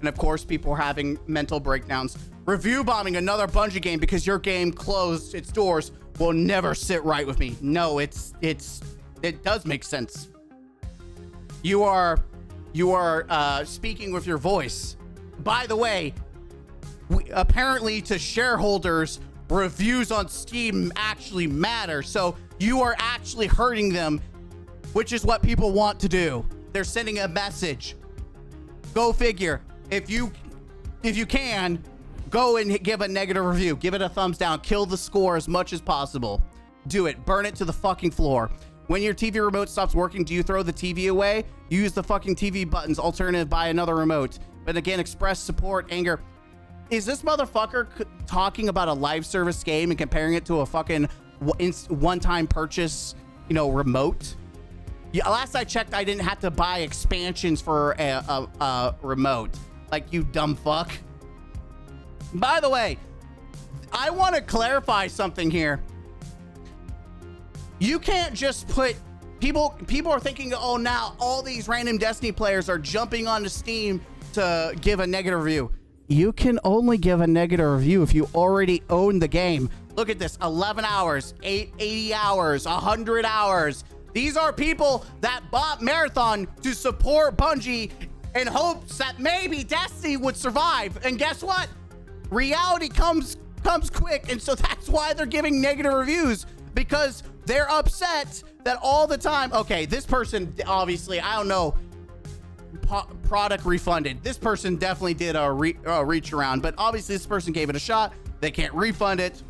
[SPEAKER 1] And of course, people are having mental breakdowns. Review bombing another Bungie game because your game closed its doors will never sit right with me. No, it does make sense. You are speaking with your voice. By the way, apparently to shareholders, reviews on Steam actually matter. So you are actually hurting them, which is what people want to do. They're sending a message. Go figure. If you can, go and give a negative review. Give it a thumbs down. Kill the score as much as possible. Do it. Burn it to the fucking floor. When your TV remote stops working, do you throw the TV away? Use the fucking TV buttons. Alternative, buy another remote. But again, express support, anger. Is this motherfucker talking about a live service game and comparing it to a fucking one-time purchase, remote? Yeah, last I checked, I didn't have to buy expansions for a remote. Like, you dumb fuck. By the way, I want to clarify something here. You can't just put people are thinking, oh, now all these random Destiny players are jumping onto Steam to give a negative review. You can only give a negative review if you already own the game. Look at this, 11 hours, 80 hours, 100 hours. These are people that bought Marathon to support Bungie in hopes that maybe Destiny would survive. And guess what? Reality comes quick, and so that's why they're giving negative reviews, because they're upset that all the time. Okay, this person, obviously, I don't know, product refunded. This person definitely did a reach around, but obviously this person gave it a shot. They can't refund it.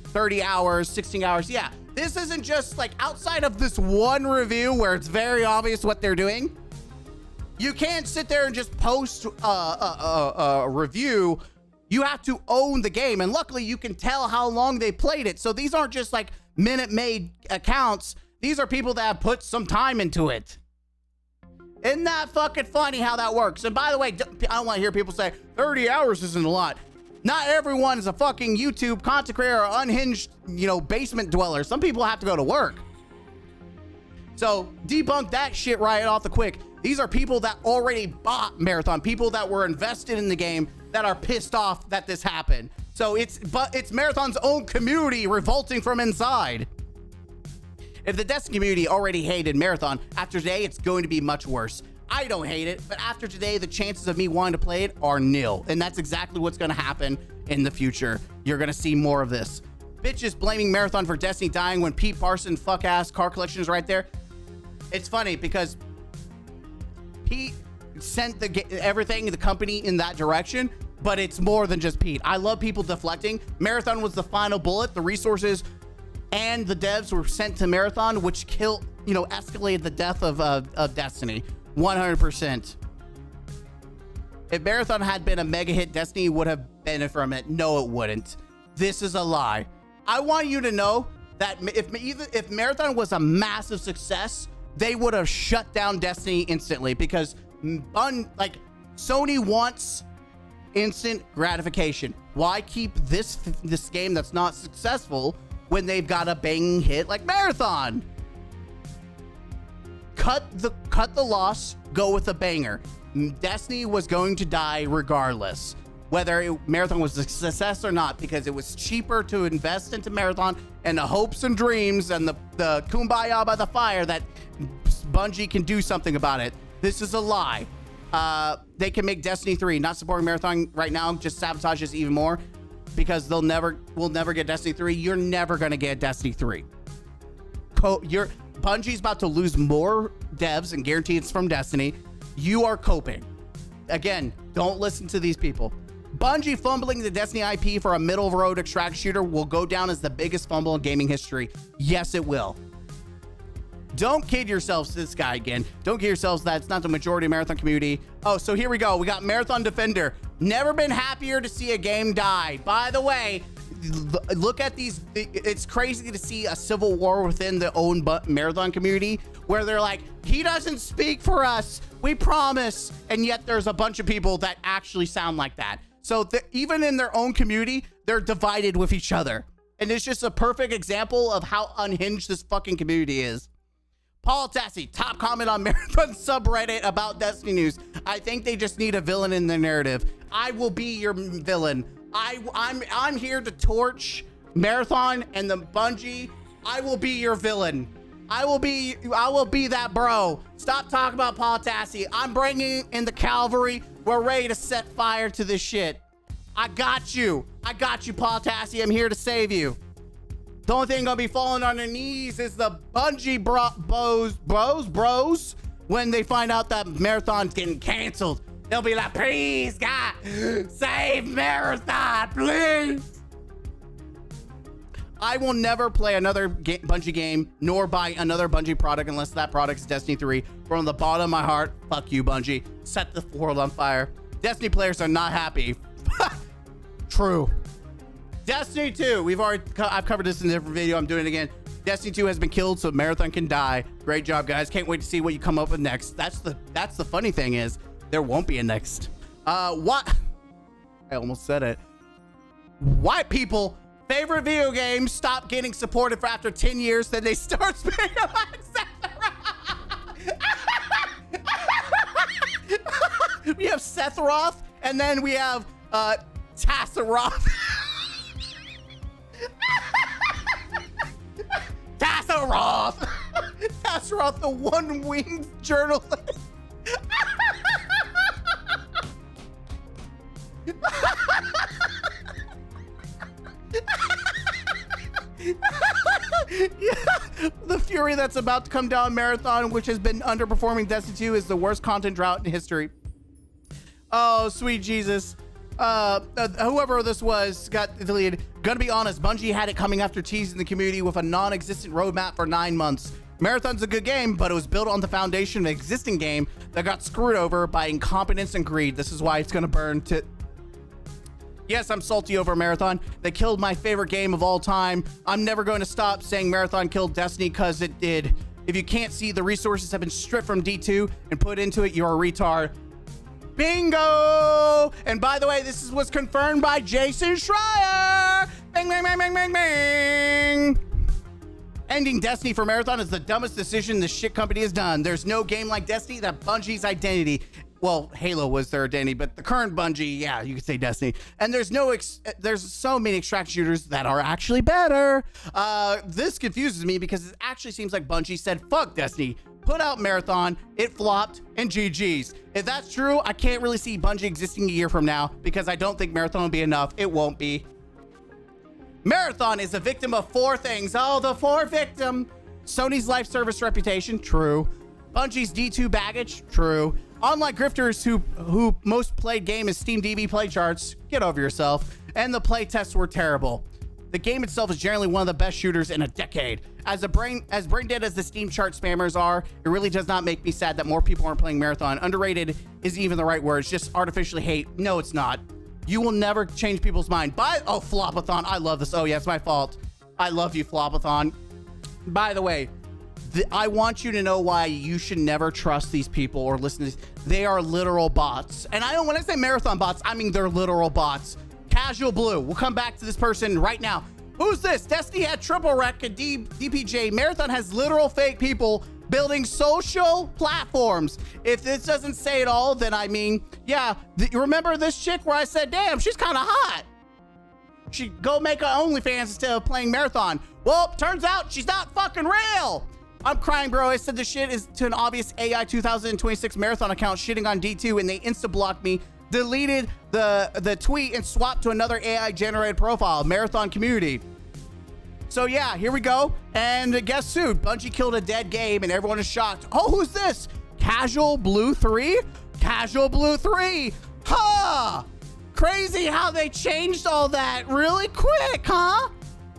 [SPEAKER 1] 30 hours, 16 hours. Yeah, this isn't just like outside of this one review where it's very obvious what they're doing. You can't sit there and just post a review. You have to own the game, and luckily you can tell how long they played it. So these aren't just like minute-made accounts. These are people that have put some time into it. Isn't that fucking funny how that works? And by the way, I don't want to hear people say 30 hours isn't a lot. Not everyone is a fucking YouTube content creator or unhinged, basement dweller. Some people have to go to work. So debunk that shit right off the quick. These are people that already bought Marathon, people that were invested in the game that are pissed off that this happened. So So it's Marathon's own community revolting from inside. If the Destiny community already hated Marathon, after today, it's going to be much worse. I don't hate it, but after today, the chances of me wanting to play it are nil. And that's exactly what's going to happen in the future. You're going to see more of this. Bitches blaming Marathon for Destiny dying when Pete Parson fuck-ass car collection is right there. It's funny because Pete sent everything, the company in that direction, but it's more than just Pete. I love people deflecting. Marathon was the final bullet. The resources and the devs were sent to Marathon, which escalated the death of Destiny 100%. If Marathon had been a mega hit, Destiny would have benefited from it. No, it wouldn't. This is a lie. I want you to know that if Marathon was a massive success, they would have shut down Destiny instantly, because Sony wants instant gratification. Why keep this game that's not successful when they've got a banging hit like Marathon? Cut the loss, go with a banger. Destiny was going to die regardless, whether Marathon was a success or not, because it was cheaper to invest into Marathon and the hopes and dreams and the kumbaya by the fire that Bungie can do something about it. This is a lie. They can make Destiny 3. Not supporting Marathon right now just sabotages even more, because we'll never get Destiny 3. You're never gonna get Destiny 3. Bungie's about to lose more devs and guarantee it's from Destiny. You are coping. Again, don't listen to these people. Bungie fumbling the Destiny IP for a middle-of-the-road extraction shooter will go down as the biggest fumble in gaming history. Yes, it will. Don't kid yourselves, this guy again. Don't kid yourselves that it's not the majority of Marathon community. Oh, so here we go. We got Marathon Defender. Never been happier to see a game die. By the way, look at these. It's crazy to see a civil war within the own Marathon community where they're like, he doesn't speak for us. We promise. And yet there's a bunch of people that actually sound like that. So even in their own community, they're divided with each other. And it's just a perfect example of how unhinged this fucking community is. Paul Tassi, top comment on Marathon subreddit about Destiny news. I think they just need a villain in the narrative. I will be your villain. I'm here to torch Marathon and the Bungie. I will be your villain. I will be that bro. Stop talking about Paul Tassi. I'm bringing in the cavalry. We're ready to set fire to this shit. I got you. I got you, Paul Tassi. I'm here to save you. The only thing gonna be falling on their knees is the Bungie bros when they find out that Marathon's getting canceled. They'll be like, please, God, save Marathon, please. I will never play another Bungie game, nor buy another Bungie product unless that product is Destiny 3. From the bottom of my heart, fuck you, Bungie. Set the world on fire. Destiny players are not happy. True. Destiny 2, I've covered this in a different video. I'm doing it again. Destiny 2 has been killed, so Marathon can die. Great job, guys. Can't wait to see what you come up with next. That's the funny thing is there won't be a next. What? I almost said it. White people favorite video games stop getting supported for after 10 years, then they start speaking about Sephiroth. We have Sephiroth, and then we have Tassaroth. Tassaroth. Tassaroth, the one-winged journalist. Yeah, the fury that's about to come down Marathon, which has been underperforming Destiny 2, is the worst content drought in history. Oh, sweet Jesus. Whoever this was got deleted. Gonna be honest, Bungie had it coming after teasing the community with a non-existent roadmap for 9 months. Marathon's a good game, but it was built on the foundation of an existing game that got screwed over by incompetence and greed. This is why it's gonna burn to... Yes, I'm salty over Marathon. They killed my favorite game of all time. I'm never going to stop saying Marathon killed Destiny because it did. If you can't see, the resources have been stripped from D2 and put into it, you're a retard. Bingo! And by the way, this was confirmed by Jason Schreier. Bing, bing, bing, bing, bing, bing. Ending Destiny for Marathon is the dumbest decision this shit company has done. There's no game like Destiny that Bungie's identity. well, Halo was their identity, but the current Bungie, yeah, you could say Destiny. And there's there's so many extraction shooters that are actually better. This confuses me because it actually seems like Bungie said, fuck Destiny, put out Marathon, it flopped, and GG's. If that's true, I can't really see Bungie existing a year from now because I don't think Marathon will be enough. It won't be. Marathon is a victim of 4 things. Oh, the 4 victim. Sony's live service reputation, true. Bungie's D2 baggage, true. Online grifters who most played game is Steam DB play charts, get over yourself. And the play tests were terrible. The game itself is generally one of the best shooters in a decade. As brain dead as the Steam chart spammers are, it really does not make me sad that more people aren't playing Marathon. Underrated isn't even the right word. It's just artificially hate. No, it's not. You will never change people's mind. Oh, Flopathon. I love this. Oh, yeah, it's my fault. I love you, Flopathon. By the way, I want you to know why you should never trust these people or listen to these. They are literal bots. And when I say Marathon bots, I mean they're literal bots. Casual Blue. We'll come back to this person right now. Who's this? Destiny had triple wreck and DPJ. Marathon has literal fake people building social platforms. If this doesn't say it all, then I mean, yeah. You remember this chick where I said, damn, she's kind of hot. She go make her OnlyFans instead of playing Marathon. Well, turns out she's not fucking real. I'm crying, bro. I said this shit is to an obvious AI 2026 Marathon account shitting on D2 and they insta-blocked me, deleted the tweet and swapped to another AI generated profile, Marathon community. So yeah, here we go. And guess who? Bungie killed a dead game and everyone is shocked. Oh, who's this? Casual Blue 3? Casual Blue 3. Huh. Crazy how they changed all that really quick, huh?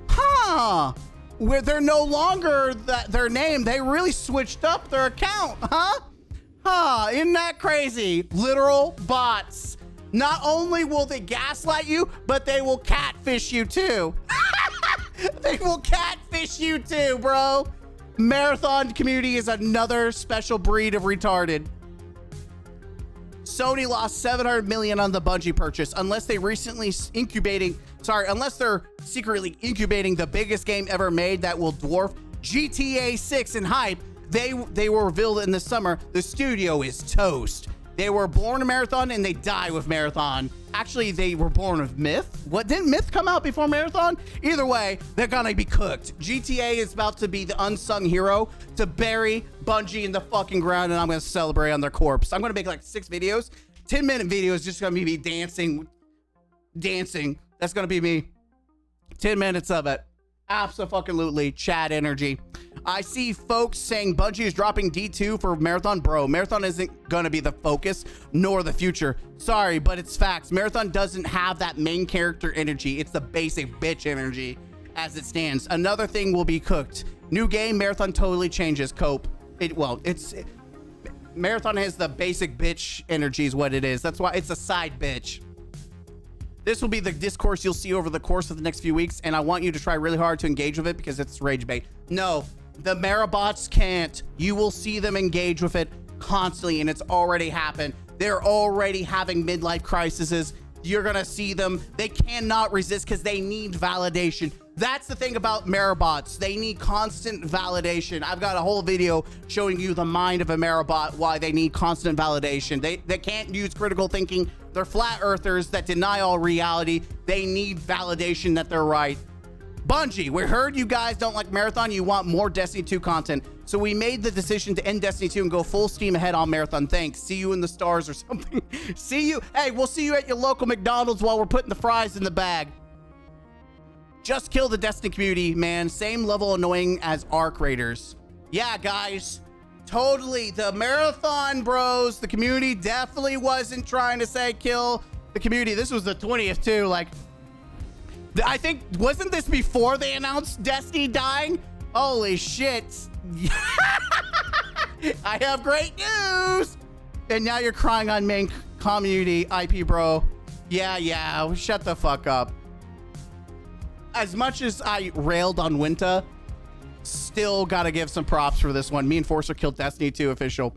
[SPEAKER 1] Huh. Where they're no longer their name, they really switched up their account, huh? Huh, isn't that crazy? Literal bots. Not only will they gaslight you, but they will catfish you too. They will catfish you too, bro. Marathon community is another special breed of retarded. Sony lost $700 million on the Bungie purchase unless they're secretly incubating the biggest game ever made that will dwarf GTA 6 in hype. They were revealed in the summer. The studio is toast. They were born a Marathon and they die with Marathon. Actually, they were born with Myth. What, didn't Myth come out before Marathon? Either way, they're gonna be cooked. GTA is about to be the unsung hero to bury Bungie in the fucking ground, and I'm gonna celebrate on their corpse. I'm gonna make like 6 videos, 10-minute videos, just gonna be me dancing. That's gonna be me. 10 minutes of it. Absolutely, Chad energy. I see folks saying Bungie is dropping D2 for Marathon. Bro, Marathon isn't gonna be the focus nor the future. Sorry, but it's facts. Marathon doesn't have that main character energy. It's the basic bitch energy as it stands. Another thing will be cooked. New game, Marathon totally changes cope. Marathon has the basic bitch energy is what it is. That's why it's a side bitch. This will be the discourse you'll see over the course of the next few weeks, and I want you to try really hard to engage with it because it's rage bait. No, the Marabots can't. You will see them engage with it constantly, and it's already happened. They're already having midlife crises. You're gonna see them. They cannot resist because they need validation. That's the thing about Marabots. They need constant validation. I've got a whole video showing you the mind of a Marabot, why they need constant validation. They can't use critical thinking. They're flat earthers that deny all reality. They need validation that they're right. Bungie, we heard you guys don't like Marathon. You want more Destiny 2 content. So we made the decision to end Destiny 2 and go full steam ahead on Marathon. Thanks. See you in the stars or something. See you. Hey, we'll see you at your local McDonald's while we're putting the fries in the bag. Just kill the Destiny community, man. Same level annoying as Arc Raiders. Yeah, guys. Totally. The Marathon bros, the community definitely wasn't trying to say kill the community. This was the 20th too. Like, I think, wasn't this before they announced Destiny dying? Holy shit. I have great news. And now you're crying on main community IP, bro. Yeah. Shut the fuck up. As much as I railed on Winta, still gotta give some props for this one. Me and Forcer killed Destiny 2 official.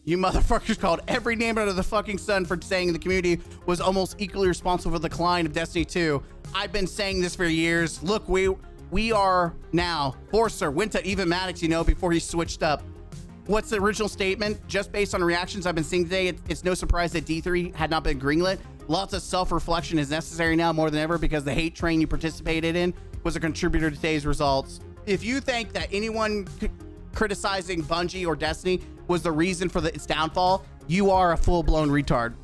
[SPEAKER 1] You motherfuckers called every name under the fucking sun for saying the community was almost equally responsible for the decline of Destiny 2. I've been saying this for years. Look, we are now Forcer, Winta, even Maddox, you know, before he switched up. what's the original statement? Just based on reactions I've been seeing today, it's no surprise that D3 had not been greenlit. Lots of self-reflection is necessary now more than ever because the hate train you participated in was a contributor to today's results. If you think that anyone criticizing Bungie or Destiny was the reason for its downfall, you are a full-blown retard.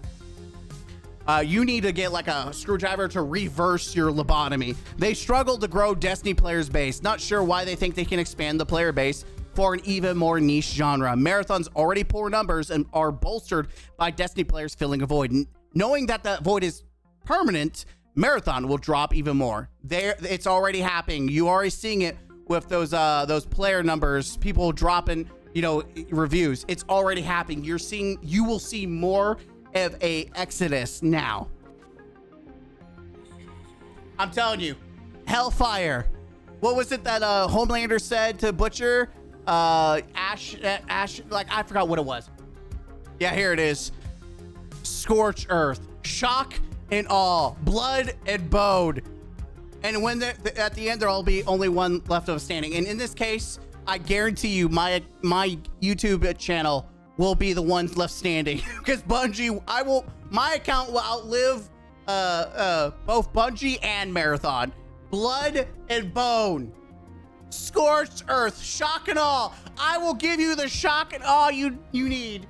[SPEAKER 1] You need to get like a screwdriver to reverse your lobotomy. They struggled to grow Destiny players base. Not sure why they think they can expand the player base for an even more niche genre. Marathon's already poor numbers and are bolstered by Destiny players filling a void. Knowing that the void is permanent, Marathon will drop even more. It's already happening. You already seeing it with those player numbers, people dropping, reviews. It's already happening. You will see more of a exodus now. I'm telling you, Hellfire. What was it that Homelander said to Butcher? Ash, like I forgot what it was. Yeah, here it is. Scorch Earth, shock and awe, blood and bone. And when at the end, there'll be only one left of standing. And in this case, I guarantee you, my YouTube channel will be the ones left standing because Bungie, my account will outlive both Bungie and Marathon. Blood and bone, scorched earth, shock and awe. I will give you the shock and awe you need.